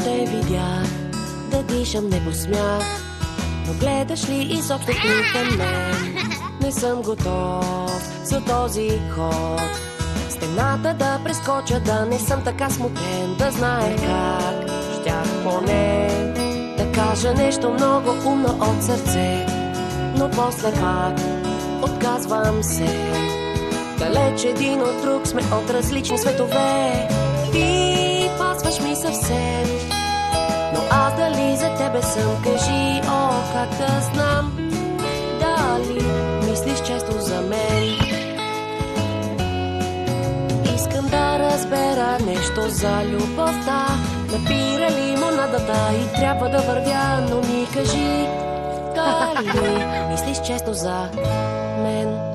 те видях, да дишам не посмях. Но гледаш ли изобщо към мен? Не съм готов за този ход. Стената да прескоча, да не съм така смутен. Да знаех как щях поне да кажа нещо много умно от сърце. Но после пак отказвам се. Далеч един от друг сме от различни светове. Ти пасваш ми съвсем, но аз дали за тебе съм? Кажи, о, как да знам? Дали мислиш често за мен? Искам да разбера нещо за любовта. Напира лимонадата и трябва да вървя, но ми кажи, дали мислиш често за мен?